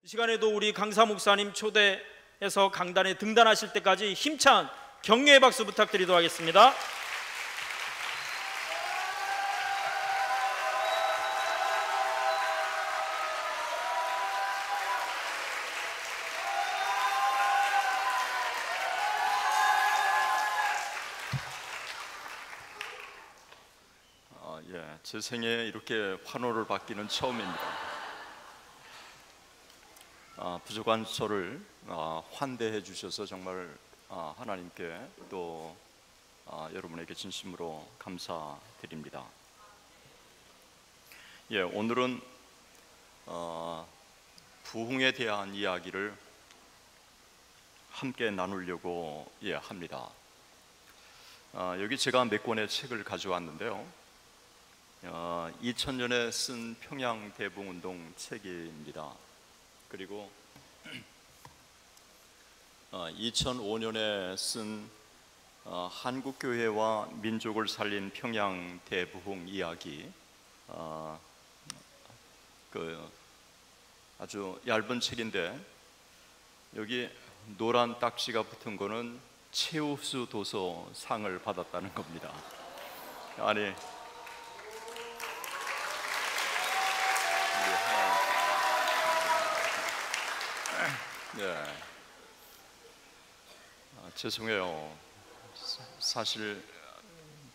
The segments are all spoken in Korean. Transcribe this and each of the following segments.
이 시간에도 우리 강사 목사님 초대해서 강단에 등단하실 때까지 힘찬 격려의 박수 부탁드리도록 하겠습니다. 제 생에 이렇게 환호를 받기는 처음입니다. 부족한 저를 환대해 주셔서 정말 하나님께 또 여러분에게 진심으로 감사드립니다. 오늘은 부흥에 대한 이야기를 함께 나누려고 합니다. 여기 제가 몇 권의 책을 가져왔는데요. 2000년에 쓴 평양대붕운동 책입니다. 그리고 2005년에 쓴 한국교회와 민족을 살린 평양대부흥 이야기, 아주 얇은 책인데 여기 노란 딱지가 붙은 거는 최우수 도서상을 받았다는 겁니다. 아니, 죄송해요. 사실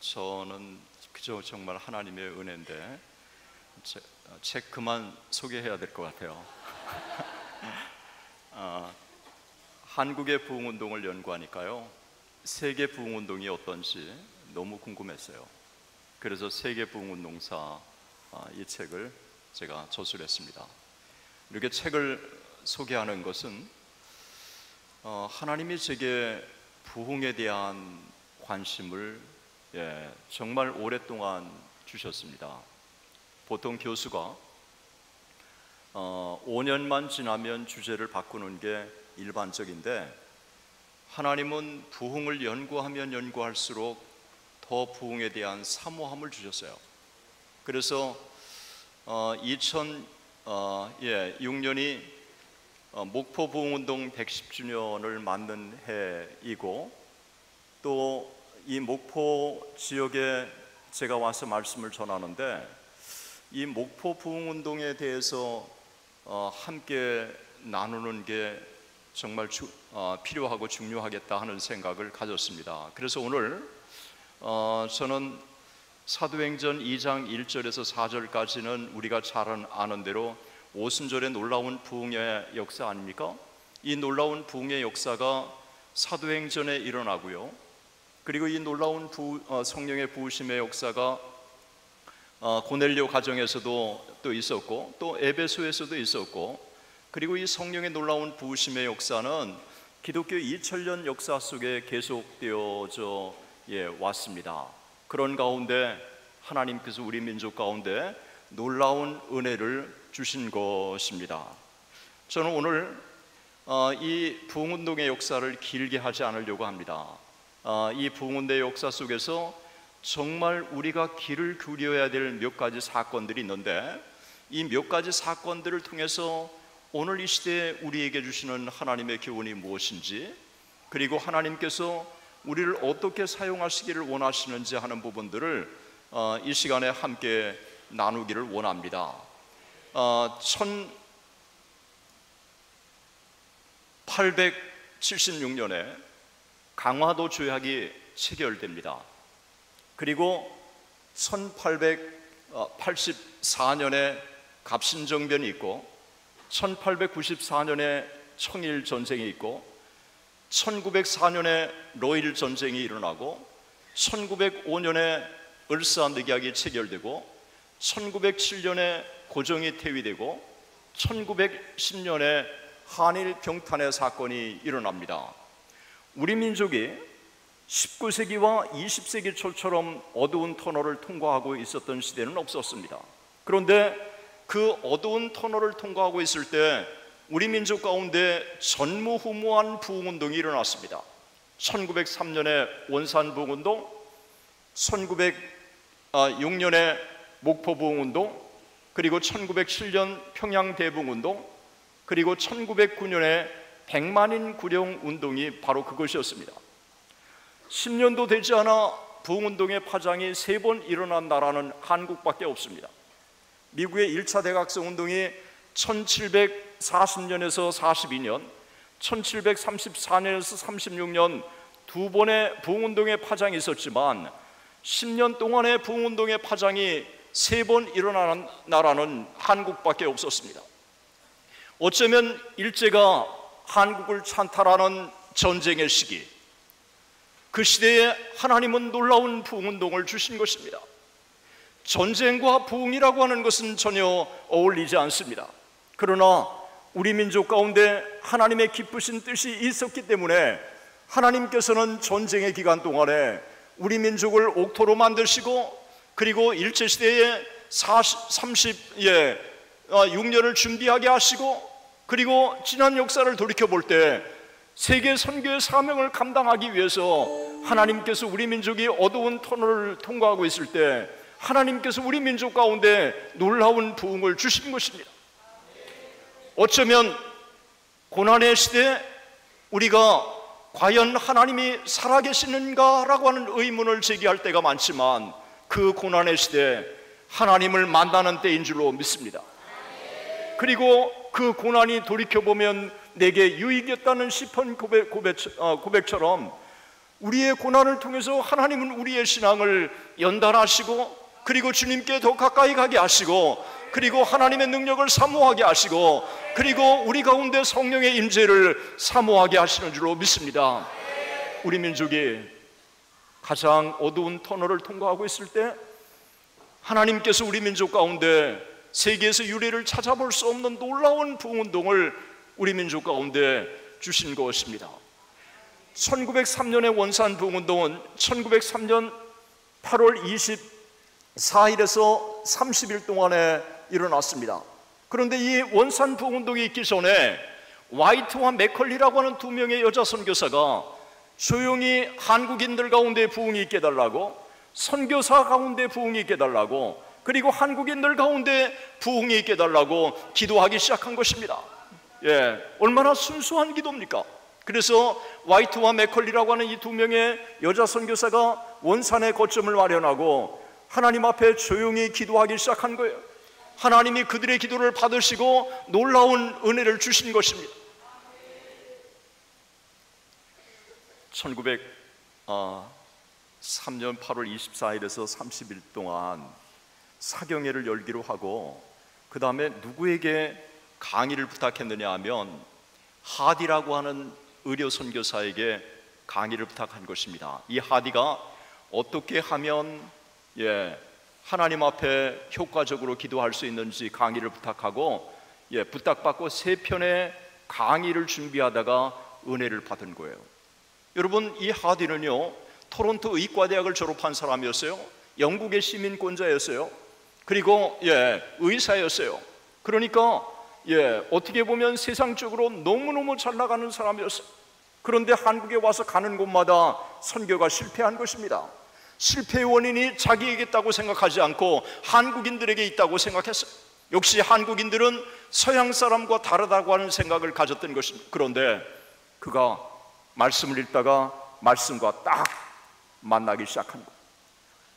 저는 그저 정말 하나님의 은혜인데 책 그만 소개해야 될 것 같아요. 한국의 부흥운동을 연구하니까요, 세계 부흥운동이 어떤지 너무 궁금했어요. 그래서 세계 부흥운동사 이 책을 제가 저술했습니다. 이렇게 책을 소개하는 것은 하나님이 제게 부흥에 대한 관심을 정말 오랫동안 주셨습니다. 보통 교수가 5년만 지나면 주제를 바꾸는 게 일반적인데, 하나님은 부흥을 연구하면 연구할수록 더 부흥에 대한 사모함을 주셨어요. 그래서 2006년이 목포 부흥운동 110주년을 맞는 해이고, 또 이 목포 지역에 제가 와서 말씀을 전하는데, 이 목포 부흥운동에 대해서 함께 나누는 게 정말 필요하고 중요하겠다 하는 생각을 가졌습니다. 그래서 오늘 저는 사도행전 2장 1절에서 4절까지는 우리가 잘 아는 대로 오순절의 놀라운 부흥의 역사 아닙니까? 이 놀라운 부흥의 역사가 사도행전에 일어나고요, 그리고 이 놀라운 성령의 부으심의 역사가 고넬료 가정에서도 또 있었고, 또 에베소에서도 있었고, 그리고 이 성령의 놀라운 부으심의 역사는 기독교 2000년 역사 속에 계속되어져 왔습니다. 그런 가운데 하나님께서 우리 민족 가운데 놀라운 은혜를 주신 것입니다. 저는 오늘 이 부흥운동의 역사를 길게 하지 않으려고 합니다. 이 부흥운동의 역사 속에서 정말 우리가 귀를 기울여야 될 몇 가지 사건들이 있는데, 이 몇 가지 사건들을 통해서 오늘 이 시대에 우리에게 주시는 하나님의 교훈이 무엇인지, 그리고 하나님께서 우리를 어떻게 사용하시기를 원하시는지 하는 부분들을 이 시간에 함께 나누기를 원합니다. 1876년에 강화도 조약이 체결됩니다. 그리고 1884년에 갑신정변이 있고, 1894년에 청일전쟁이 있고, 1904년에 러일 전쟁이 일어나고, 1905년에 을사늑약이 체결되고, 1907년에 고종이 퇴위되고, 1910년에 한일 병탄의 사건이 일어납니다. 우리 민족이 19세기와 20세기 초처럼 어두운 터널을 통과하고 있었던 시대는 없었습니다. 그런데 그 어두운 터널을 통과하고 있을 때 우리 민족 가운데 전무후무한 부흥운동이 일어났습니다. 1903년에 원산부흥운동, 1906년에 목포부흥운동, 그리고 1907년 평양대붕운동, 그리고 1909년에 100만인 구령 운동이 바로 그것이었습니다. 10년도 되지 않아 부흥운동의 파장이 3번 일어난 나라는 한국밖에 없습니다. 미국의 1차 대각성 운동이 1740년에서 42년, 1734년에서 36년 두 번의 부흥운동의 파장이 있었지만 10년 동안의 부흥운동의 파장이 3번 일어나는 나라는 한국밖에 없었습니다. 어쩌면 일제가 한국을 찬탈하는 전쟁의 시기, 그 시대에 하나님은 놀라운 부흥운동을 주신 것입니다. 전쟁과 부흥이라고 하는 것은 전혀 어울리지 않습니다. 그러나 우리 민족 가운데 하나님의 기쁘신 뜻이 있었기 때문에 하나님께서는 전쟁의 기간 동안에 우리 민족을 옥토로 만드시고, 그리고 일제시대에 36년을 준비하게 하시고, 그리고 지난 역사를 돌이켜볼 때 세계 선교의 사명을 감당하기 위해서 하나님께서 우리 민족이 어두운 터널을 통과하고 있을 때 하나님께서 우리 민족 가운데 놀라운 부흥을 주신 것입니다. 어쩌면 고난의 시대에 우리가 과연 하나님이 살아계시는가라고 하는 의문을 제기할 때가 많지만, 그 고난의 시대에 하나님을 만나는 때인 줄로 믿습니다. 그리고 그 고난이 돌이켜보면 내게 유익이었다는 시편 고백처럼 우리의 고난을 통해서 하나님은 우리의 신앙을 연단하시고, 그리고 주님께 더 가까이 가게 하시고, 그리고 하나님의 능력을 사모하게 하시고, 그리고 우리 가운데 성령의 임재를 사모하게 하시는 줄로 믿습니다. 우리 민족이 가장 어두운 터널을 통과하고 있을 때 하나님께서 우리 민족 가운데 세계에서 유례를 찾아볼 수 없는 놀라운 부흥운동을 우리 민족 가운데 주신 것입니다. 1903년의 원산 부흥운동은 1903년 8월 24일에서 30일 동안에 일어났습니다. 그런데 이 원산 부흥운동이 있기 전에 화이트와 맥컬리라고 하는 두 명의 여자 선교사가 조용히 한국인들 가운데 부흥이 있게 해달라고, 선교사 가운데 부흥이 있게 해달라고, 그리고 한국인들 가운데 부흥이 있게 해달라고 기도하기 시작한 것입니다. 얼마나 순수한 기도입니까? 그래서 화이트와 맥컬리라고 하는 이 두 명의 여자 선교사가 원산의 거점을 마련하고 하나님 앞에 조용히 기도하기 시작한 거예요. 하나님이 그들의 기도를 받으시고 놀라운 은혜를 주신 것입니다. 1903년 8월 24일에서 30일 동안 사경회를 열기로 하고, 그 다음에 누구에게 강의를 부탁했느냐 하면 하디라고 하는 의료 선교사에게 강의를 부탁한 것입니다. 이 하디가 어떻게 하면 하나님 앞에 효과적으로 기도할 수 있는지 강의를 부탁하고, 부탁받고 3편의 강의를 준비하다가 은혜를 받은 거예요. 여러분, 이 하디는요 토론토 의과대학을 졸업한 사람이었어요. 영국의 시민권자였어요. 그리고 의사였어요. 그러니까 어떻게 보면 세상적으로 너무너무 잘 나가는 사람이었어요. 그런데 한국에 와서 가는 곳마다 선교가 실패한 것입니다. 실패의 원인이 자기에게 있다고 생각하지 않고 한국인들에게 있다고 생각했어요. 역시 한국인들은 서양 사람과 다르다고 하는 생각을 가졌던 것입니다. 그런데 그가 말씀을 읽다가 말씀과 딱 만나기 시작한 거예요.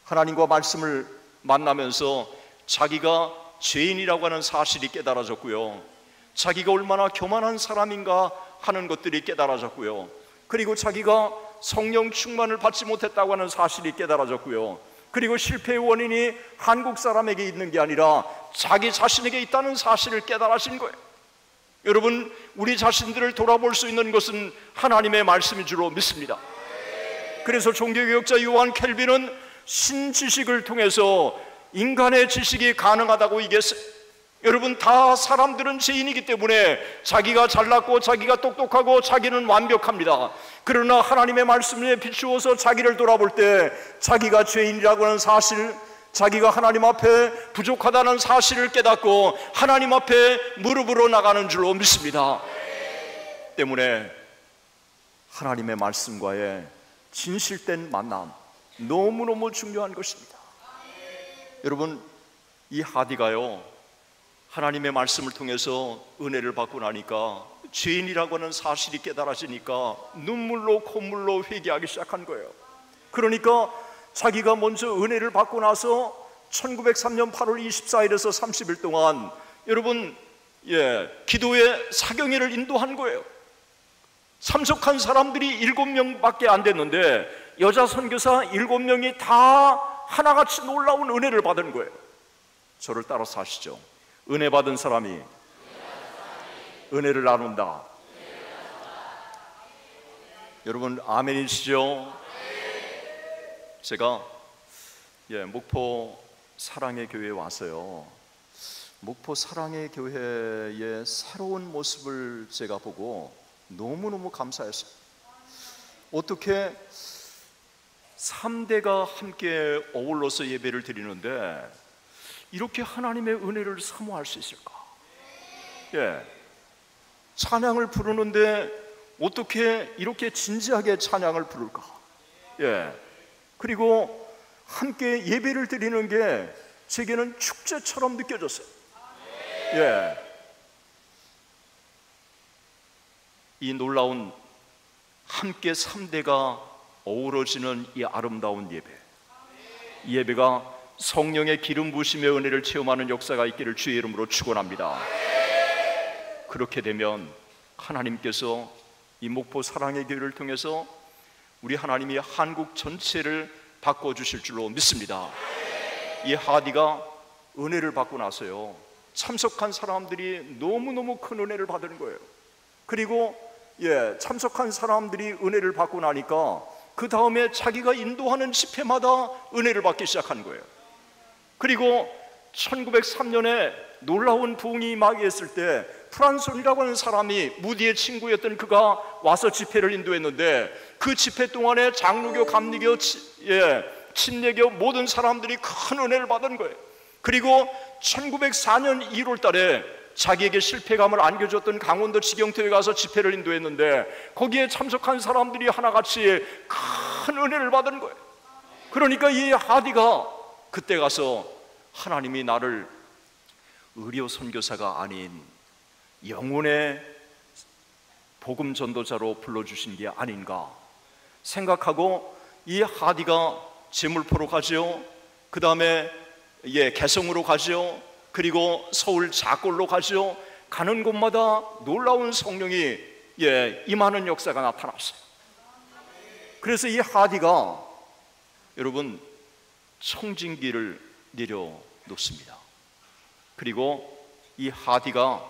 하나님과 말씀을 만나면서 자기가 죄인이라고 하는 사실이 깨달아졌고요, 자기가 얼마나 교만한 사람인가 하는 것들이 깨달아졌고요, 그리고 자기가 성령 충만을 받지 못했다고 하는 사실이 깨달아졌고요, 그리고 실패의 원인이 한국 사람에게 있는 게 아니라 자기 자신에게 있다는 사실을 깨달으신 거예요. 여러분, 우리 자신들을 돌아볼 수 있는 것은 하나님의 말씀인 줄로 믿습니다. 그래서 종교개혁자 요한 켈빈은 신지식을 통해서 인간의 지식이 가능하다고 얘기했어요. 여러분, 다 사람들은 죄인이기 때문에 자기가 잘났고 자기가 똑똑하고 자기는 완벽합니다. 그러나 하나님의 말씀에 비추어서 자기를 돌아볼 때 자기가 죄인이라고 하는 사실, 자기가 하나님 앞에 부족하다는 사실을 깨닫고 하나님 앞에 무릎으로 나가는 줄로 믿습니다. 때문에 하나님의 말씀과의 진실된 만남, 너무너무 중요한 것입니다. 여러분, 이 하디가요 하나님의 말씀을 통해서 은혜를 받고 나니까 죄인이라고 하는 사실이 깨달아지니까 눈물로 콧물로 회개하기 시작한 거예요. 그러니까 자기가 먼저 은혜를 받고 나서 1903년 8월 24일에서 30일 동안 여러분 기도의 사경회를 인도한 거예요. 참석한 사람들이 7명밖에 안 됐는데 여자 선교사 7명이 다 하나같이 놀라운 은혜를 받은 거예요. 저를 따라서 하시죠. 은혜 받은 사람이 은혜를 나눈다. 여러분 아멘이시죠? 제가 목포 사랑의 교회에 와서요, 목포 사랑의 교회의 새로운 모습을 제가 보고 너무너무 감사했어요. 어떻게 3대가 함께 어울러서 예배를 드리는데 이렇게 하나님의 은혜를 사모할 수 있을까? 찬양을 부르는데 어떻게 이렇게 진지하게 찬양을 부를까? 그리고 함께 예배를 드리는 게 제게는 축제처럼 느껴졌어요. 이 놀라운 함께 3대가 어우러지는 이 아름다운 예배, 이 예배가 성령의 기름 부으심의 은혜를 체험하는 역사가 있기를 주의 이름으로 축원합니다. 그렇게 되면 하나님께서 이 목포 사랑의 교회를 통해서 우리 하나님이 한국 전체를 바꿔주실 줄로 믿습니다. 이 하디가 은혜를 받고 나서요, 참석한 사람들이 너무너무 큰 은혜를 받은 거예요. 그리고 참석한 사람들이 은혜를 받고 나니까 그 다음에 자기가 인도하는 집회마다 은혜를 받기 시작한 거예요. 그리고 1903년에 놀라운 부흥이 임하게 했을 때 프란손이라고 하는 사람이 무디의 친구였던 그가 와서 집회를 인도했는데 그 집회 동안에 장로교, 감리교, 침례교 모든 사람들이 큰 은혜를 받은 거예요. 그리고 1904년 1월 달에 자기에게 실패감을 안겨줬던 강원도 지경터에 가서 집회를 인도했는데 거기에 참석한 사람들이 하나같이 큰 은혜를 받은 거예요. 그러니까 이 하디가 그때 가서 하나님이 나를 의료 선교사가 아닌 영혼의 복음 전도자로 불러주신 게 아닌가 생각하고 이 하디가 제물포로 가지요, 그 다음에 개성으로 가지요, 그리고 서울 자골로 가지요. 가는 곳마다 놀라운 성령이 임하는 역사가 나타났어요. 그래서 이 하디가 여러분 청진기를 내려놓습니다. 그리고 이 하디가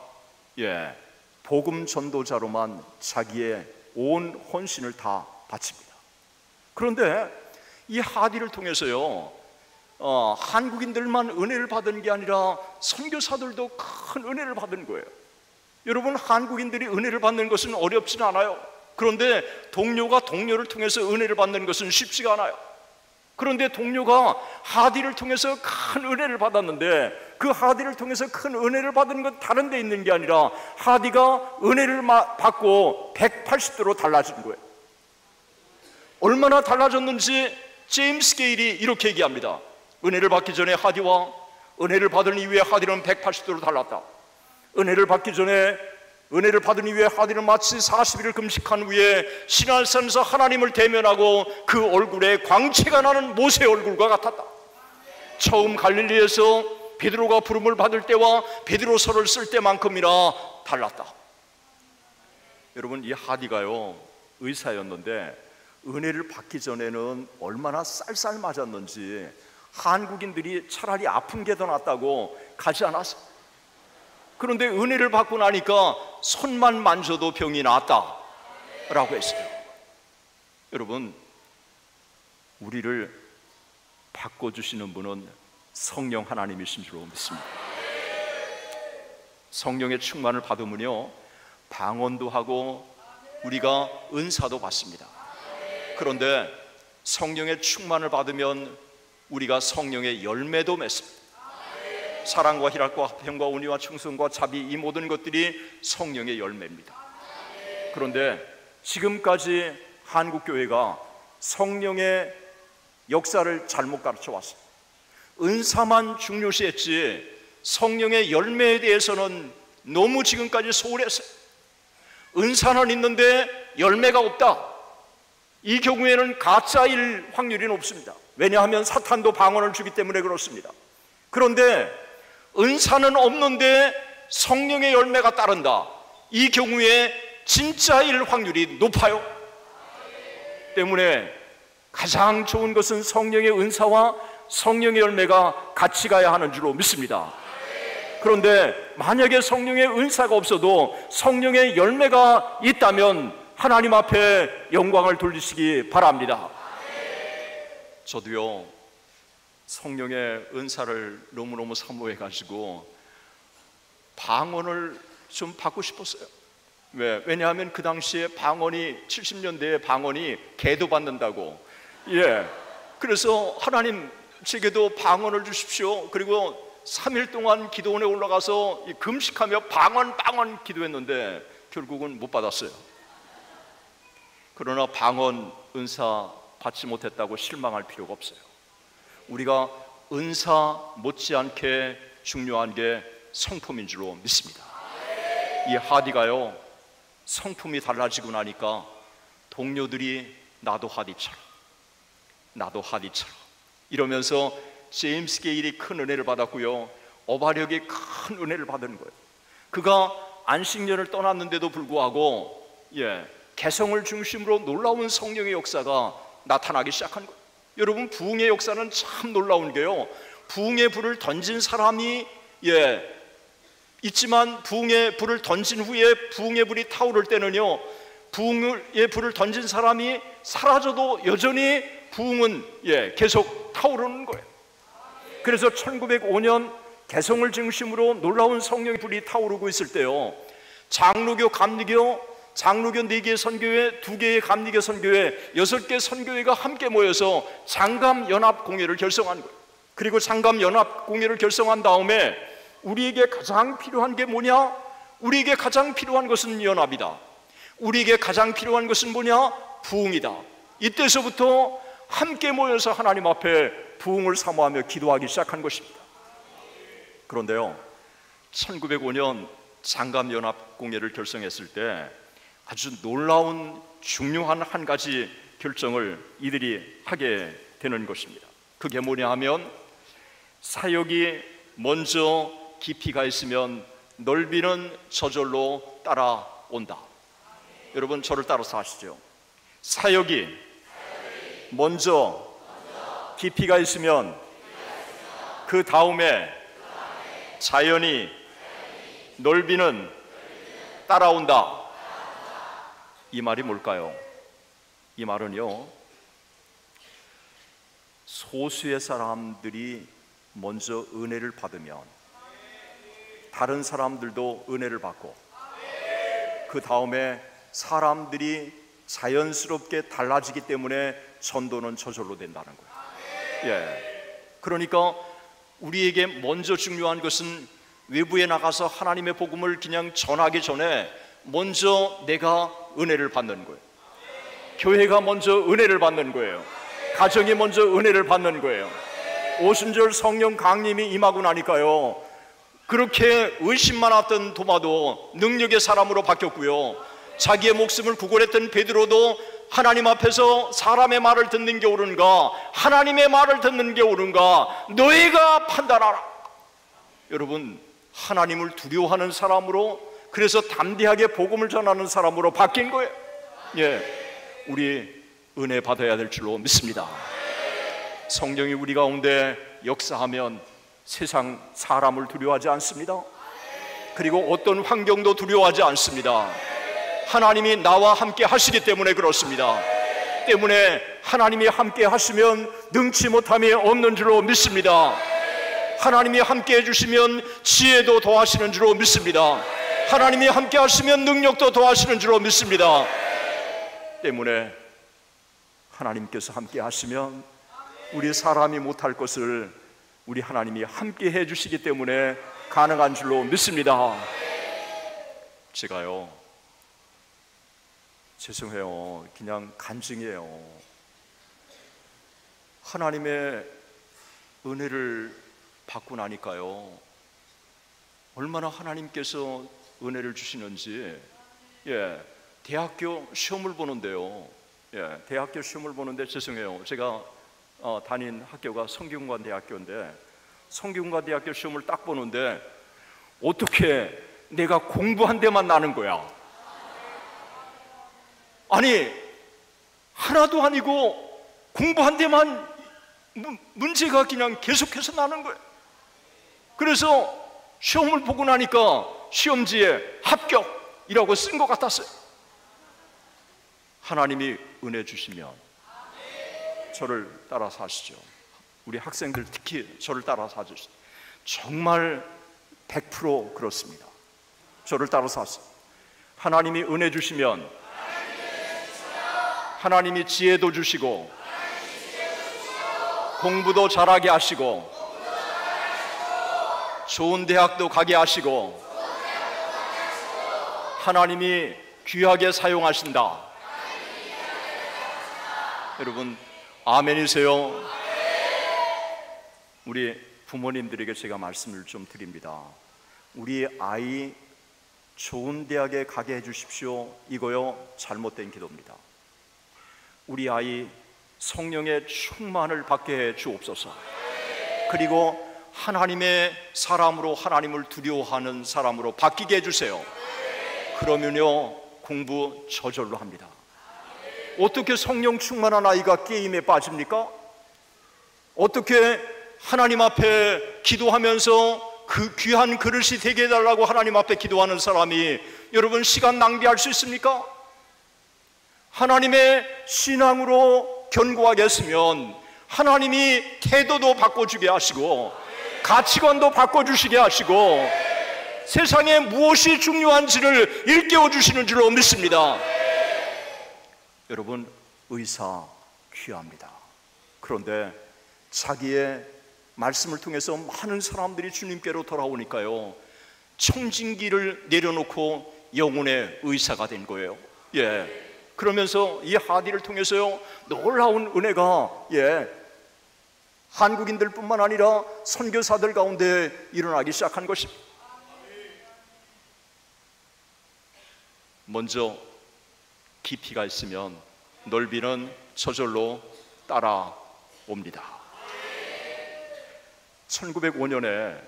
복음 전도자로만 자기의 온 헌신을 다 바칩니다. 그런데 이 하디를 통해서요, 한국인들만 은혜를 받은 게 아니라 선교사들도 큰 은혜를 받은 거예요. 여러분 한국인들이 은혜를 받는 것은 어렵지는 않아요. 그런데 동료가 동료를 통해서 은혜를 받는 것은 쉽지가 않아요. 그런데 동료가 하디를 통해서 큰 은혜를 받았는데 그 하디를 통해서 큰 은혜를 받은 건 다른 데 있는 게 아니라 하디가 은혜를 받고 180도로 달라진 거예요. 얼마나 달라졌는지 제임스 게일이 이렇게 얘기합니다. 은혜를 받기 전에 하디와 은혜를 받은 이후에 하디는 180도로 달랐다. 은혜를 받기 전에 은혜를 받은 이후에 하디는 마치 40일을 금식한 후에 시내산에서 하나님을 대면하고 그 얼굴에 광채가 나는 모세의 얼굴과 같았다. 처음 갈릴리에서 베드로가 부름을 받을 때와 베드로서를 쓸 때만큼이나 달랐다. 여러분 이 하디가요 의사였는데 은혜를 받기 전에는 얼마나 쌀쌀 맞았는지 한국인들이 차라리 아픈 게 더 낫다고 가지 않았어. 그런데 은혜를 받고 나니까 손만 만져도 병이 나았다라고 했어요. 여러분 우리를 바꿔주시는 분은 성령 하나님이신 줄로 믿습니다. 성령의 충만을 받으면요 방언도 하고 우리가 은사도 받습니다. 그런데 성령의 충만을 받으면 우리가 성령의 열매도 맺습니다. 사랑과 희락과 화평과 온유와 충성과 자비, 이 모든 것들이 성령의 열매입니다. 그런데 지금까지 한국교회가 성령의 역사를 잘못 가르쳐 왔어요. 은사만 중요시했지 성령의 열매에 대해서는 너무 지금까지 소홀했어요. 은사는 있는데 열매가 없다. 이 경우에는 가짜일 확률이 높습니다. 왜냐하면 사탄도 방언을 주기 때문에 그렇습니다. 그런데 은사는 없는데 성령의 열매가 따른다. 이 경우에 진짜일 확률이 높아요. 때문에 가장 좋은 것은 성령의 은사와 성령의 열매가 같이 가야 하는 줄로 믿습니다. 그런데 만약에 성령의 은사가 없어도 성령의 열매가 있다면 하나님 앞에 영광을 돌리시기 바랍니다. 저도요, 성령의 은사를 너무너무 사모해가지고 방언을 좀 받고 싶었어요. 왜냐하면 그 당시에 방언이 70년대에 방언이 개도 받는다고. 그래서 하나님 제게도 방언을 주십시오. 그리고 3일 동안 기도원에 올라가서 금식하며 방언 기도했는데 결국은 못 받았어요. 그러나 방언 은사 받지 못했다고 실망할 필요가 없어요. 우리가 은사 못지않게 중요한 게 성품인 줄로 믿습니다. 이 하디가요, 성품이 달라지고 나니까 동료들이 나도 하디처럼 이러면서 제임스 게일이 큰 은혜를 받았고요, 어바력이 큰 은혜를 받은 거예요. 그가 안식년을 떠났는데도 불구하고 개성을 중심으로 놀라운 성령의 역사가 나타나기 시작한 거예요. 여러분, 부흥의 역사는 참 놀라운 게요, 부흥의 불을 던진 사람이 있지만 부흥의 불을 던진 후에 부흥의 불이 타오를 때는요, 부흥의 불을 던진 사람이 사라져도 여전히 부흥은 계속 타오르는 거예요. 그래서 1905년 개성을 중심으로 놀라운 성령의 불이 타오르고 있을 때요, 장로교, 감리교, 장로교 4개의 선교회, 2개의 감리교 선교회, 6개 선교회가 함께 모여서 장감연합공회를 결성한 거예요. 그리고 장감연합공회를 결성한 다음에 우리에게 가장 필요한 게 뭐냐? 우리에게 가장 필요한 것은 연합이다. 우리에게 가장 필요한 것은 뭐냐? 부흥이다. 이때서부터 함께 모여서 하나님 앞에 부흥을 사모하며 기도하기 시작한 것입니다. 그런데요, 1905년 장감연합공회를 결성했을 때 아주 놀라운 중요한 한 가지 결정을 이들이 하게 되는 것입니다. 그게 뭐냐 하면, 사역이 먼저 깊이가 있으면 넓이는 저절로 따라온다. 여러분, 저를 따라서 하시죠. 사역이 먼저 깊이가 있으면 그 다음에 자연히 넓이는 따라온다. 이 말이 뭘까요? 이 말은요, 소수의 사람들이 먼저 은혜를 받으면 다른 사람들도 은혜를 받고, 그 다음에 사람들이 자연스럽게 달라지기 때문에 전도는 저절로 된다는 거예요. 그러니까 우리에게 먼저 중요한 것은 외부에 나가서 하나님의 복음을 그냥 전하기 전에 먼저 내가 은혜를 받는 거예요. 교회가 먼저 은혜를 받는 거예요. 가정이 먼저 은혜를 받는 거예요. 오순절 성령 강림이 임하고 나니까요, 그렇게 의심 많았던 도마도 능력의 사람으로 바뀌었고요, 자기의 목숨을 구걸했던 베드로도 하나님 앞에서 사람의 말을 듣는 게 옳은가, 하나님의 말을 듣는 게 옳은가, 너희가 판단하라. 여러분, 하나님을 두려워하는 사람으로, 그래서 담대하게 복음을 전하는 사람으로 바뀐 거예요. 우리 은혜 받아야 될 줄로 믿습니다. 성령이 우리 가운데 역사하면 세상 사람을 두려워하지 않습니다. 그리고 어떤 환경도 두려워하지 않습니다. 하나님이 나와 함께 하시기 때문에 그렇습니다. 때문에 하나님이 함께 하시면 능치 못함이 없는 줄로 믿습니다. 하나님이 함께 해주시면 지혜도 더하시는 줄로 믿습니다. 하나님이 함께 하시면 능력도 더하시는 줄로 믿습니다. 때문에 하나님께서 함께 하시면 우리 사람이 못할 것을 우리 하나님이 함께 해주시기 때문에 가능한 줄로 믿습니다. 제가요, 죄송해요, 그냥 간증이에요. 하나님의 은혜를 받고 나니까요, 얼마나 하나님께서 은혜를 주시는지. 대학교 시험을 보는데요. 대학교 시험을 보는데, 죄송해요, 제가 다닌 학교가 성균관 대학교인데, 성균관 대학교 시험을 딱 보는데 어떻게 내가 공부한 데만 나는 거야. 아니, 하나도 아니고 공부한 데만 문제가 그냥 계속해서 나는 거예요. 그래서 시험을 보고 나니까 시험지에 합격이라고 쓴 것 같았어요. 하나님이 은혜 주시면 저를 따라 사시죠. 우리 학생들 특히 저를 따라 사주시죠. 정말 100% 그렇습니다. 저를 따라 사세요. 하나님이 은혜 주시면 하나님이 지혜도 주시고 공부도 잘하게 하시고 좋은 대학도 가게 하시고 하나님이 귀하게 사용하신다. 여러분 아멘이세요? 우리 부모님들에게 제가 말씀을 좀 드립니다. 우리 아이 좋은 대학에 가게 해주십시오. 이거요, 잘못된 기도입니다. 우리 아이 성령의 충만을 받게 해 주옵소서. 그리고 하나님의 사람으로, 하나님을 두려워하는 사람으로 바뀌게 해주세요. 그러면요 공부 저절로 합니다. 어떻게 성령 충만한 아이가 게임에 빠집니까? 어떻게 하나님 앞에 기도하면서 그 귀한 그릇이 되게 해달라고 하나님 앞에 기도하는 사람이 여러분 시간 낭비할 수 있습니까? 하나님의 신앙으로 견고하겠으면 하나님이 태도도 바꿔주게 하시고 가치관도 바꿔주시게 하시고 세상에 무엇이 중요한지를 일깨워 주시는 줄로 믿습니다. 여러분 의사 귀합니다. 그런데 자기의 말씀을 통해서 많은 사람들이 주님께로 돌아오니까요 청진기를 내려놓고 영혼의 의사가 된 거예요. 그러면서 이 하디를 통해서요 놀라운 은혜가 한국인들 뿐만 아니라 선교사들 가운데 일어나기 시작한 것입니다. 먼저 깊이가 있으면 넓이는 저절로 따라옵니다. 1905년에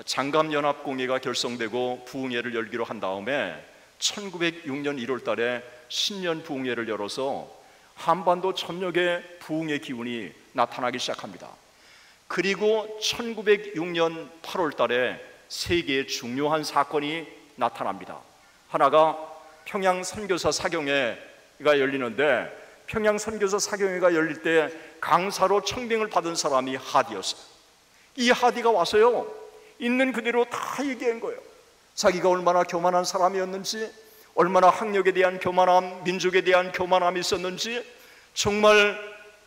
장갑연합공회가 결성되고 부흥회를 열기로 한 다음에 1906년 1월 달에 신년 부흥회를 열어서 한반도 전역에 부흥의 기운이 나타나기 시작합니다. 그리고 1906년 8월 달에 세 개의 중요한 사건이 나타납니다. 하나가 평양 선교사 사경회가 열리는데, 평양 선교사 사경회가 열릴 때 강사로 청빙을 받은 사람이 하디였어요. 이 하디가 와서요 있는 그대로 다 얘기한 거예요. 자기가 얼마나 교만한 사람이었는지, 얼마나 학력에 대한 교만함, 민족에 대한 교만함이 있었는지, 정말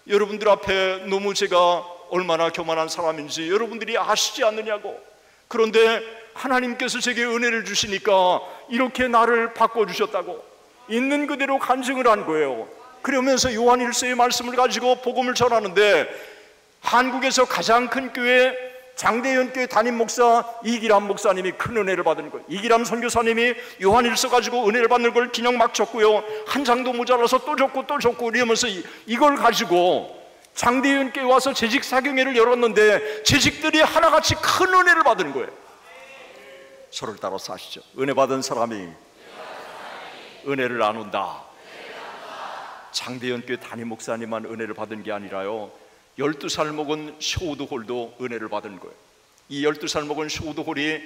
여러분들 앞에 너무 제가 얼마나 교만한 사람인지 여러분들이 아시지 않느냐고. 그런데 하나님께서 제게 은혜를 주시니까 이렇게 나를 바꿔주셨다고 있는 그대로 간증을 한 거예요. 그러면서 요한일서의 말씀을 가지고 복음을 전하는데, 한국에서 가장 큰 교회 장대현 교회 담임 목사 이기람 목사님이 큰 은혜를 받은 거예요. 이기람 선교사님이 요한일서 가지고 은혜를 받는 걸 그냥 막 적고요 한 장도 모자라서 또 적고 또 적고 이러면서 이걸 가지고 장대현 교회 와서 재직 사경회를 열었는데 재직들이 하나같이 큰 은혜를 받은 거예요. 저를 따라서 하시죠. 은혜 받은 사람이 은혜를 나눈다. 장대현 교회 담임 목사님만 은혜를 받은 게 아니라요 12살 먹은 쇼우드 홀도 은혜를 받은 거예요. 이 12살 먹은 쇼우드 홀이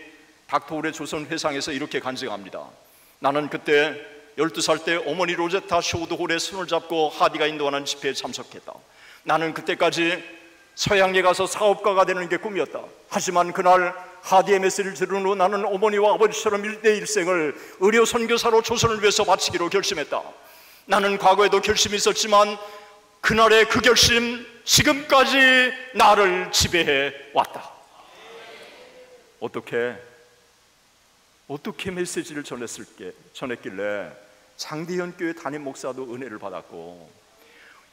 닥터홀의 조선 회상에서 이렇게 간증합니다. 나는 그때 12살 때 어머니 로제타 쇼우드 홀의 손을 잡고 하디가 인도하는 집회에 참석했다. 나는 그때까지 서양에 가서 사업가가 되는 게 꿈이었다. 하지만 그날 하디의 메시지를 들은 후 나는 어머니와 아버지처럼 일대일생을 의료 선교사로 조선을 위해서 바치기로 결심했다. 나는 과거에도 결심이 있었지만 그날의 그 결심 지금까지 나를 지배해 왔다. 어떻게 메시지를 전했길래 장대현 교회 담임 목사도 은혜를 받았고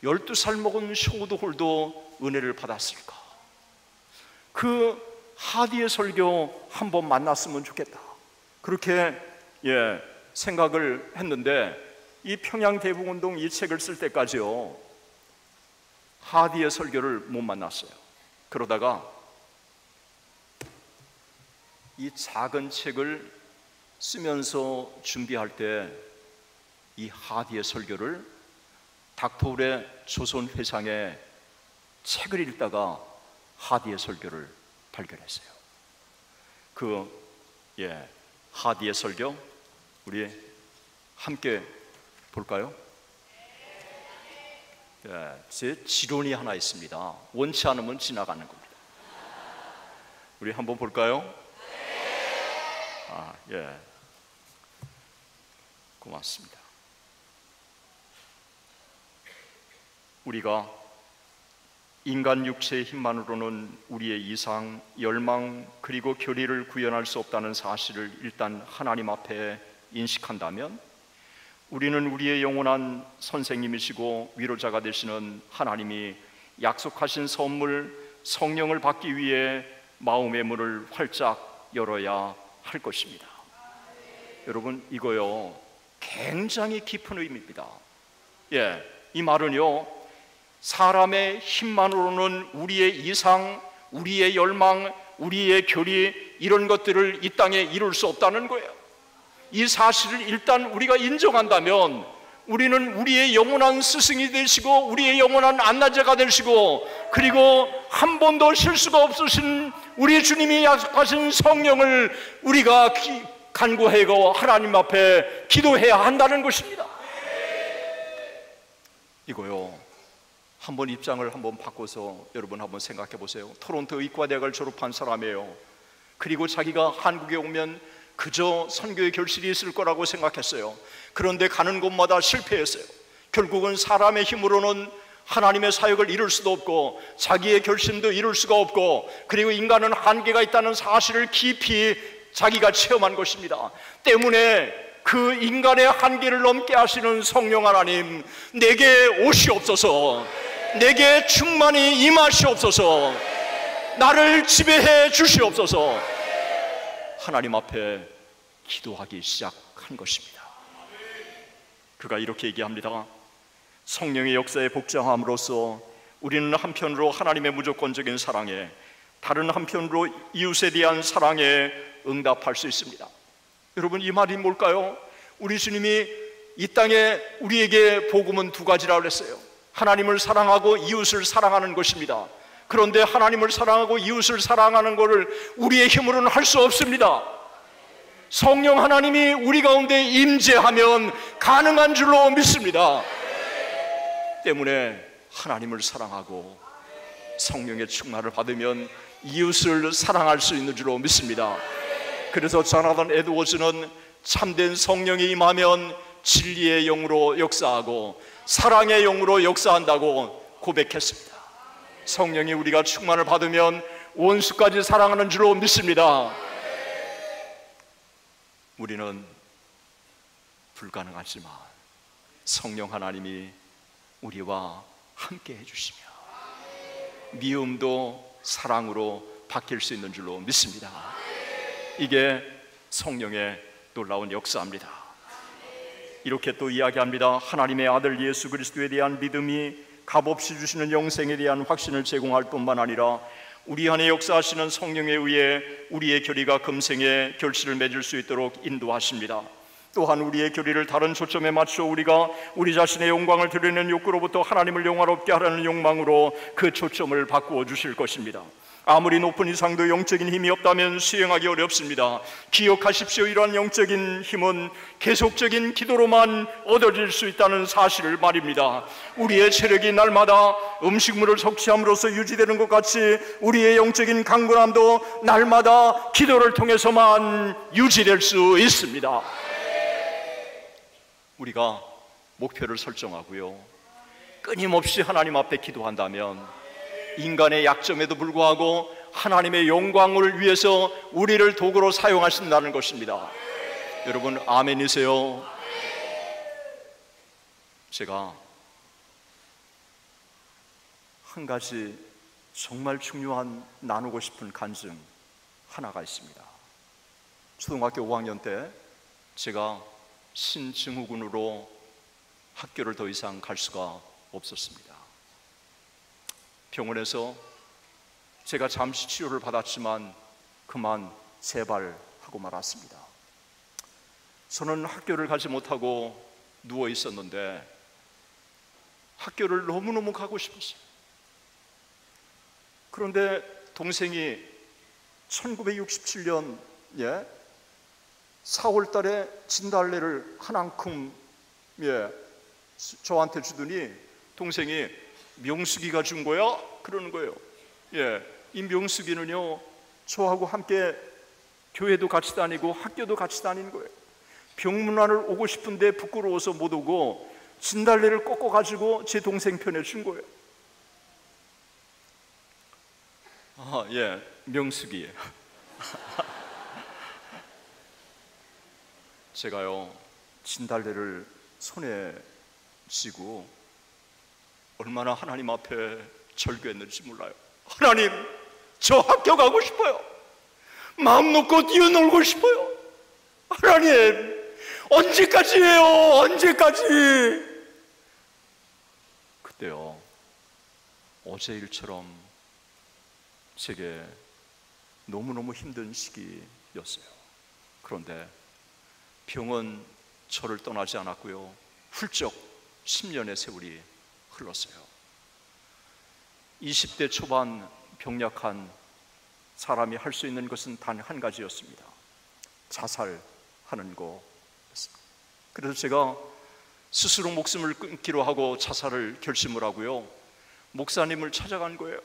12살 먹은 쇼우드 홀도 은혜를 받았을까? 그 하디의 설교 한번 만났으면 좋겠다, 그렇게 생각을 했는데, 이 평양 대북운동 이 책을 쓸 때까지요, 하디의 설교를 못 만났어요. 그러다가 이 작은 책을 쓰면서 준비할 때 이 하디의 설교를 닥터울의 조선 회상에 책을 읽다가 하디의 설교를 발견했어요. 하디의 설교 우리 함께 볼까요? 제 지론이 하나 있습니다. 원치 않으면 지나가는 겁니다. 우리 한번 볼까요? 고맙습니다. 우리가 인간 육체의 힘만으로는 우리의 이상, 열망, 그리고 교리를 구현할 수 없다는 사실을 일단 하나님 앞에 인식한다면, 우리는 우리의 영원한 선생님이시고 위로자가 되시는 하나님이 약속하신 선물 성령을 받기 위해 마음의 문을 활짝 열어야 할 것입니다. 여러분, 이거요 굉장히 깊은 의미입니다. 이 말은요, 사람의 힘만으로는 우리의 이상, 우리의 열망, 우리의 교리, 이런 것들을 이 땅에 이룰 수 없다는 거예요. 이 사실을 일단 우리가 인정한다면, 우리는 우리의 영원한 스승이 되시고 우리의 영원한 안나자가 되시고, 그리고 한 번도 실수가 없으신 우리 주님이 약속하신 성령을 우리가 간구하고 하나님 앞에 기도해야 한다는 것입니다. 이거요, 한번 입장을 한번 바꿔서 여러분 한번 생각해 보세요. 토론토 의과대학을 졸업한 사람이에요. 그리고 자기가 한국에 오면 그저 선교의 결실이 있을 거라고 생각했어요. 그런데 가는 곳마다 실패했어요. 결국은 사람의 힘으로는 하나님의 사역을 이룰 수도 없고 자기의 결심도 이룰 수가 없고, 그리고 인간은 한계가 있다는 사실을 깊이 자기가 체험한 것입니다. 때문에 그 인간의 한계를 넘게 하시는 성령 하나님, 내게 오시옵소서, 내게 충만히 임하시옵소서, 나를 지배해 주시옵소서, 하나님 앞에 기도하기 시작한 것입니다. 그가 이렇게 얘기합니다. 성령의 역사에 복장함으로써 우리는 한편으로 하나님의 무조건적인 사랑에, 다른 한편으로 이웃에 대한 사랑에 응답할 수 있습니다. 여러분, 이 말이 뭘까요? 우리 주님이 이 땅에 우리에게 복음은 두 가지라고 그랬어요. 하나님을 사랑하고 이웃을 사랑하는 것입니다. 그런데 하나님을 사랑하고 이웃을 사랑하는 것을 우리의 힘으로는 할 수 없습니다. 성령 하나님이 우리 가운데 임재하면 가능한 줄로 믿습니다. 때문에 하나님을 사랑하고 성령의 충만을 받으면 이웃을 사랑할 수 있는 줄로 믿습니다. 그래서 조나단 에드워즈는 참된 성령이 임하면 진리의 영으로 역사하고 사랑의 영으로 역사한다고 고백했습니다. 성령이 우리가 충만을 받으면 원수까지 사랑하는 줄로 믿습니다. 우리는 불가능하지만 성령 하나님이 우리와 함께 해주시며 미움도 사랑으로 바뀔 수 있는 줄로 믿습니다. 이게 성령의 놀라운 역사입니다. 이렇게 또 이야기합니다. 하나님의 아들 예수 그리스도에 대한 믿음이 값없이 주시는 영생에 대한 확신을 제공할 뿐만 아니라 우리 안에 역사하시는 성령에 의해 우리의 교리가 금생에 결실을 맺을 수 있도록 인도하십니다. 또한 우리의 교리를 다른 초점에 맞춰 우리가 우리 자신의 영광을 드리는 욕구로부터 하나님을 영화롭게 하라는 욕망으로 그 초점을 바꾸어 주실 것입니다. 아무리 높은 이상도 영적인 힘이 없다면 수행하기 어렵습니다. 기억하십시오. 이러한 영적인 힘은 계속적인 기도로만 얻어질 수 있다는 사실을 말입니다. 우리의 체력이 날마다 음식물을 섭취함으로써 유지되는 것 같이 우리의 영적인 강건함도 날마다 기도를 통해서만 유지될 수 있습니다. 우리가 목표를 설정하고요, 끊임없이 하나님 앞에 기도한다면 인간의 약점에도 불구하고 하나님의 영광을 위해서 우리를 도구로 사용하신다는 것입니다. 여러분, 아멘이세요? 제가 한 가지 정말 중요한 나누고 싶은 간증 하나가 있습니다. 초등학교 5학년 때 제가 신증후군으로 학교를 더 이상 갈 수가 없었습니다. 병원에서 제가 잠시 치료를 받았지만 그만 재발하고 말았습니다. 저는 학교를 가지 못하고 누워 있었는데 학교를 너무너무 가고 싶었어요. 그런데 동생이 1967년 4월 달에 진달래를 한 움큼 저한테 주더니 동생이 명숙이가 준 거야? 그러는 거예요. 이 명숙이는요, 저하고 함께 교회도 같이 다니고 학교도 같이 다니는 거예요. 병문안을 오고 싶은데 부끄러워서 못 오고 진달래를 꺾어 가지고 제 동생 편에 준 거예요. 명숙이. 제가요, 진달래를 손에 쥐고 얼마나 하나님 앞에 절규했는지 몰라요. 하나님, 저 학교 가고 싶어요. 마음 놓고 뛰어놀고 싶어요. 하나님, 언제까지예요? 언제까지? 그때요, 어제 일처럼 제게 너무너무 힘든 시기였어요. 그런데 병은 저를 떠나지 않았고요, 훌쩍 10년의 세월이 흘렀어요. 20대 초반 병약한 사람이 할 수 있는 것은 단 한 가지였습니다. 자살하는 거였습니다. 그래서 제가 스스로 목숨을 끊기로 하고 자살을 결심을 하고요, 목사님을 찾아간 거예요.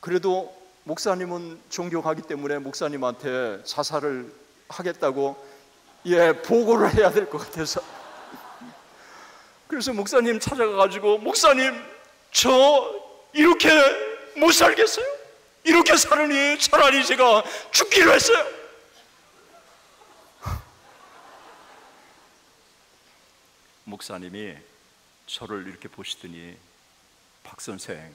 그래도 목사님은 존경하기 때문에 목사님한테 자살을 하겠다고 보고를 해야 될 것 같아서 그래서 목사님 찾아가가지고, 목사님, 저 이렇게 못 살겠어요. 이렇게 살으니 차라리 제가 죽기로 했어요. 목사님이 저를 이렇게 보시더니, 박 선생,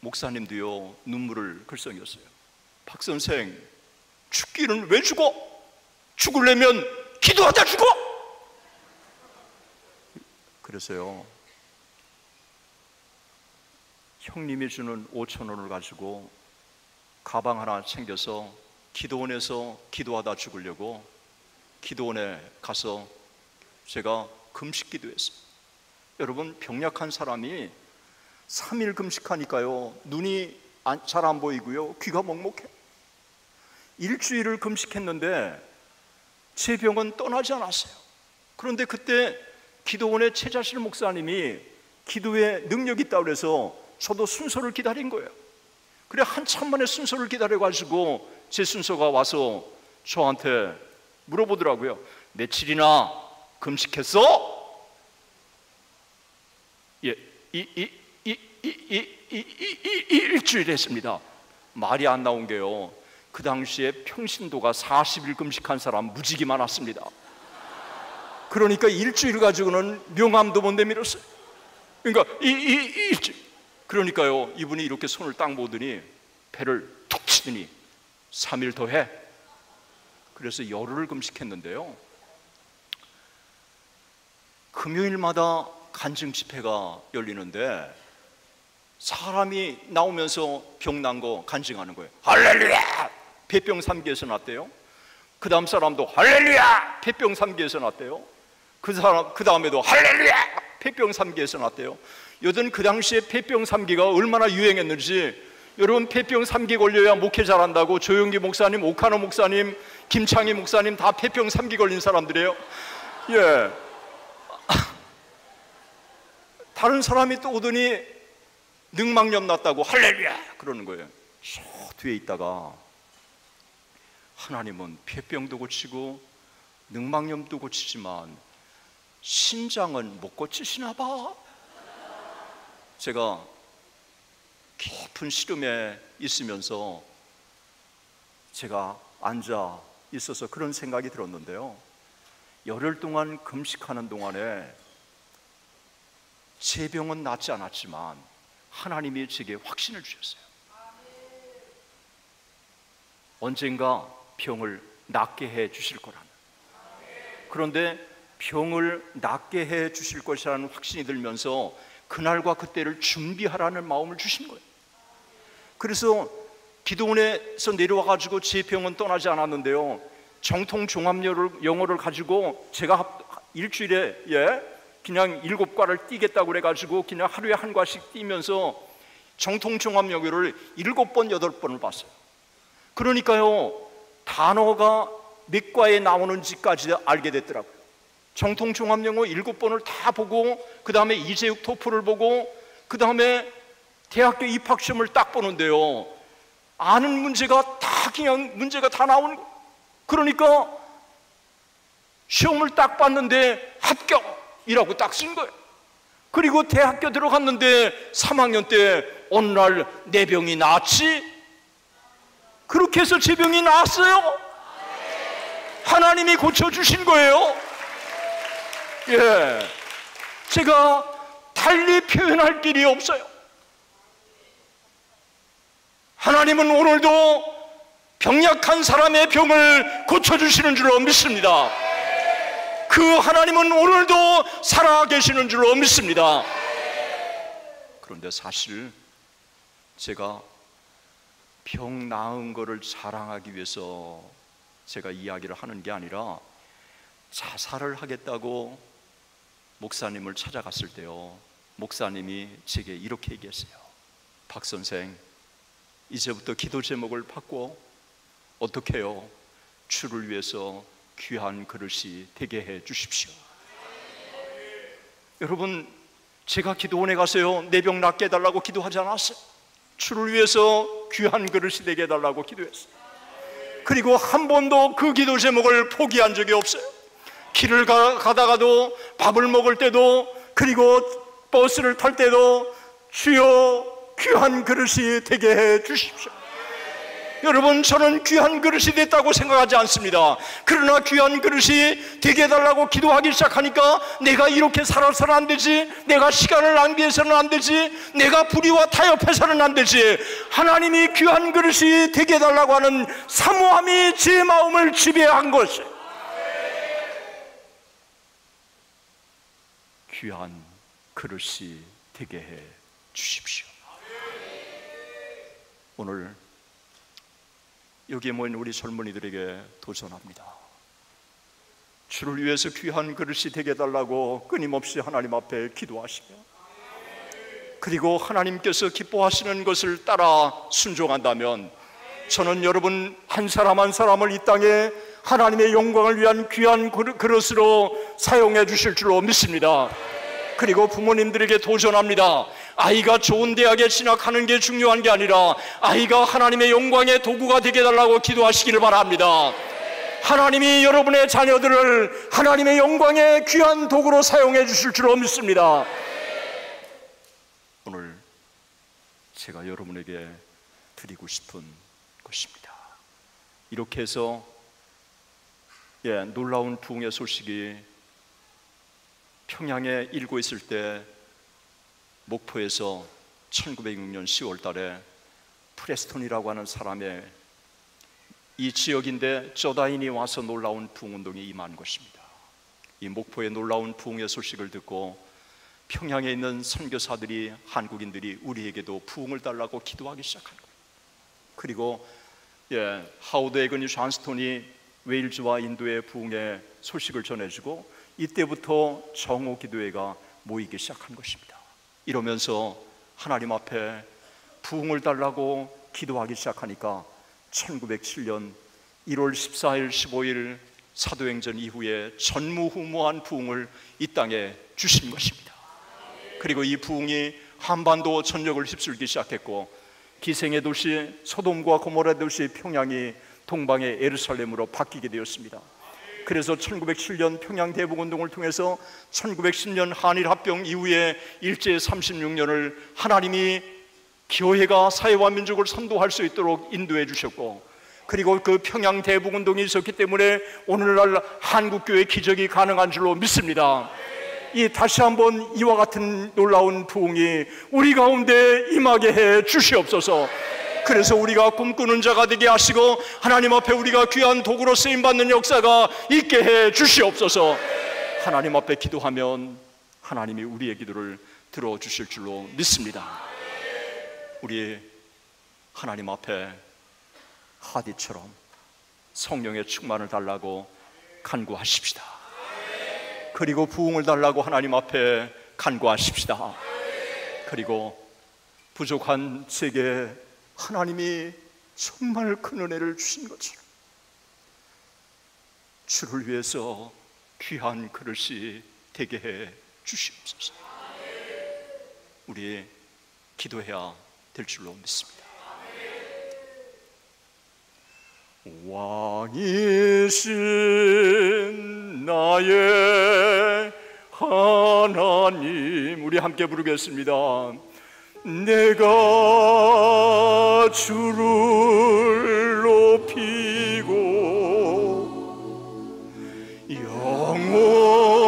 목사님도요 눈물을 글썽였어요. 박 선생, 죽기는 왜 죽어? 죽으려면 기도하다 죽어! 그래서요, 형님이 주는 5,000원을 가지고 가방 하나 챙겨서 기도원에서 기도하다 죽으려고 기도원에 가서 제가 금식 기도했어요. 여러분, 병약한 사람이 3일 금식하니까요, 눈이 잘 안 보이고요, 귀가 먹먹해. 일주일을 금식했는데 제 병은 떠나지 않았어요. 그런데 그때 기도원의 최자실 목사님이 기도에 능력이 있다고 해서 저도 순서를 기다린 거예요. 그래 한참 만에 순서를 기다려가지고 제 순서가 와서 저한테 물어보더라고요. 며칠이나 금식했어? 일주일 했습니다. 말이 안 나온 게요, 그 당시에 평신도가 40일 금식한 사람 무지개 많았습니다. 그러니까 일주일 가지고는 명함도 못 내밀었어요. 그러니까 일주일. 그러니까요, 이분이 이렇게 손을 딱 모으더니 배를 툭 치더니 3일 더 해. 그래서 열흘을 금식했는데요, 금요일마다 간증 집회가 열리는데 사람이 나오면서 병난 거 간증하는 거예요. 할렐루야! 폐병 3기에서 났대요. 그 다음 사람도 할렐루야! 폐병 3기에서 났대요. 그 다음에도 할렐루야! 폐병 3기에서 났대요. 여튼 그 당시에 폐병 3기가 얼마나 유행했는지, 여러분, 폐병 3기 걸려야 목회 잘한다고 조용기 목사님, 오카노 목사님, 김창희 목사님 다 폐병 3기 걸린 사람들이에요. 다른 사람이 또 오더니 늑막염 났다고 할렐루야 그러는 거예요. 저 뒤에 있다가 하나님은 폐병도 고치고 늑막염도 고치지만 심장은 못 고치시나 봐. 제가 깊은 시름에 있으면서 제가 앉아 있어서 그런 생각이 들었는데요, 열흘 동안 금식하는 동안에 제 병은 낫지 않았지만 하나님이 제게 확신을 주셨어요. 언젠가 병을 낫게 해 주실 거라는. 그런데 병을 낫게 해 주실 것이라는 확신이 들면서 그날과 그때를 준비하라는 마음을 주신 거예요. 그래서 기도원에서 내려와 가지고 제 병은 떠나지 않았는데요, 정통 종합 영어를 가지고 제가 일주일에 그냥 7과를 띄겠다고 그래가지고 그냥 하루에 한 과씩 띄면서 정통 종합 영어를 7번 8번을 봤어요. 그러니까요, 단어가 몇 과에 나오는지까지 알게 됐더라고요. 정통 종합 영어 7번을 다 보고, 그 다음에 이재육 토플을 보고, 그 다음에 대학교 입학시험을 딱 보는데요, 아는 문제가 다 그냥 문제가 다 나오는 거예요. 그러니까 시험을 딱 봤는데 합격이라고 딱 쓴 거예요. 그리고 대학교 들어갔는데 3학년 때 어느 날 내 병이 나았지? 그렇게 해서 제 병이 나았어요. 하나님이 고쳐주신 거예요. 제가 달리 표현할 길이 없어요. 하나님은 오늘도 병약한 사람의 병을 고쳐주시는 줄로 믿습니다. 그 하나님은 오늘도 살아계시는 줄로 믿습니다. 그런데 사실 제가 병 나은 거를 자랑하기 위해서 제가 이야기를 하는 게 아니라, 자살을 하겠다고 목사님을 찾아갔을 때요, 목사님이 제게 이렇게 얘기했어요. 박 선생, 이제부터 기도 제목을 바꿔. 어떻게 해요? 주를 위해서 귀한 그릇이 되게 해 주십시오. 여러분, 제가 기도원에 가서요, 내 병 낫게 해달라고 기도하지 않았어요. 주를 위해서 귀한 그릇이 되게 해달라고 기도했어요. 그리고 한 번도 그 기도 제목을 포기한 적이 없어요. 길을 가다가도, 밥을 먹을 때도, 그리고 버스를 탈 때도 주여 귀한 그릇이 되게 해 주십시오. 여러분, 저는 귀한 그릇이 됐다고 생각하지 않습니다. 그러나 귀한 그릇이 되게 해달라고 기도하기 시작하니까 내가 이렇게 살아서는 안 되지, 내가 시간을 낭비해서는 안 되지, 내가 불의와 타협해서는 안 되지, 하나님이 귀한 그릇이 되게 해달라고 하는 사모함이 제 마음을 지배한 것이에요. 귀한 그릇이 되게 해 주십시오. 오늘 여기에 모인 우리 젊은이들에게 도전합니다. 주를 위해서 귀한 그릇이 되게 해달라고 끊임없이 하나님 앞에 기도하시며, 그리고 하나님께서 기뻐하시는 것을 따라 순종한다면, 저는 여러분 한 사람 한 사람을 이 땅에 하나님의 영광을 위한 귀한 그릇으로 사용해 주실 줄로 믿습니다. 그리고 부모님들에게 도전합니다. 아이가 좋은 대학에 진학하는 게 중요한 게 아니라 아이가 하나님의 영광의 도구가 되게 해달라고 기도하시기를 바랍니다. 하나님이 여러분의 자녀들을 하나님의 영광의 귀한 도구로 사용해 주실 줄로 믿습니다. 오늘 제가 여러분에게 드리고 싶은 것입니다. 이렇게 해서 놀라운 부흥의 소식이 평양에 일고 있을 때, 목포에서 1906년 10월 달에 프레스톤이라고 하는 사람의, 이 지역인데 저다인이 와서 놀라운 부흥운동에 임한 것입니다. 이 목포의 놀라운 부흥의 소식을 듣고 평양에 있는 선교사들이, 한국인들이 우리에게도 부흥을 달라고 기도하기 시작한 거예요. 그리고 하워드 에그니 존스톤이 웨일즈와 인도의 부흥의 소식을 전해주고, 이때부터 정오 기도회가 모이기 시작한 것입니다. 이러면서 하나님 앞에 부흥을 달라고 기도하기 시작하니까 1907년 1월 14일, 15일 사도행전 이후에 전무후무한 부흥을 이 땅에 주신 것입니다. 그리고 이 부흥이 한반도 전역을 휩쓸기 시작했고, 기생의 도시 소돔과 고모라 도시 평양이 동방의 예루살렘으로 바뀌게 되었습니다. 그래서 1907년 평양 대북운동을 통해서 1910년 한일합병 이후에 일제 36년을 하나님이 교회가 사회와 민족을 선도할 수 있도록 인도해 주셨고, 그리고 그 평양 대북운동이 있었기 때문에 오늘날 한국교회 기적이 가능한 줄로 믿습니다. 다시 한번 이와 같은 놀라운 부흥이 우리 가운데 임하게 해 주시옵소서. 그래서 우리가 꿈꾸는 자가 되게 하시고 하나님 앞에 우리가 귀한 도구로 쓰임받는 역사가 있게 해 주시옵소서. 하나님 앞에 기도하면 하나님이 우리의 기도를 들어주실 줄로 믿습니다. 우리 하나님 앞에 하디처럼 성령의 충만을 달라고 간구하십시다. 그리고 부흥을 달라고 하나님 앞에 간구하십시다. 그리고 부족한 제게 하나님이 정말 큰 은혜를 주신 것처럼 주를 위해서 귀한 그릇이 되게 해 주시옵소서. 우리 기도해야 될 줄로 믿습니다. 왕이신 나의 하나님, 우리 함께 부르겠습니다. 내가 주를 높이고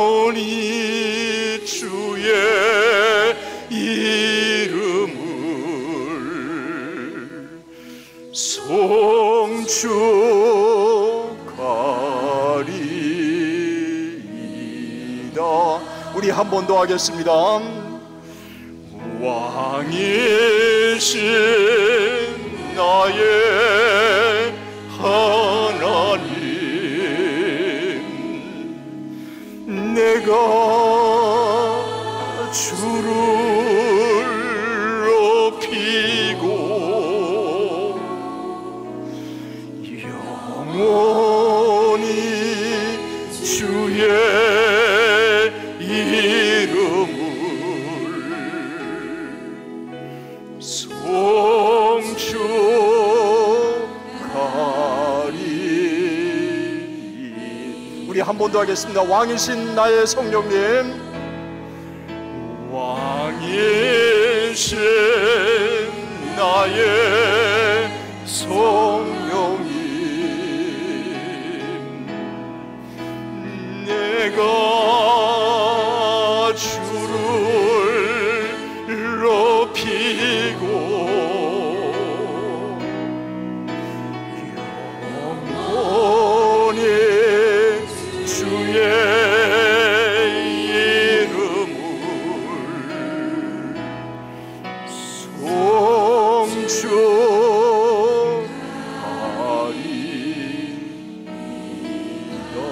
영원히 주의 이름을 송축하리이다. 우리 한 번 더 하겠습니다. 왕이신 나의 하나님, 내가 주를 높이고 영원히 주의 이름을 송축하리. 우리 한 번 더 하겠습니다. 왕이신 나의 성령님, 왕이신 나의 성령님, 내가 주를 높이고 영원히 주의 이름을 송축하리이다.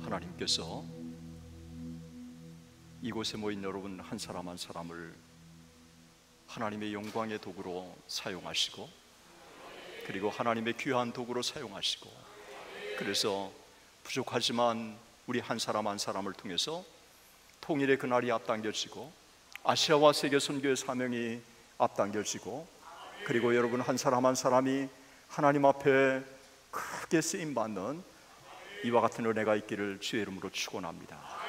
하나님께서 이곳에 모인 여러분 한 사람 한 사람을 하나님의 영광의 도구로 사용하시고, 그리고 하나님의 귀한 도구로 사용하시고, 그래서 부족하지만 우리 한 사람 한 사람을 통해서 통일의 그날이 앞당겨지고 아시아와 세계 선교의 사명이 앞당겨지고, 그리고 여러분 한 사람 한 사람이 하나님 앞에 크게 쓰임받는 이와 같은 은혜가 있기를 주의 이름으로 축원합니다.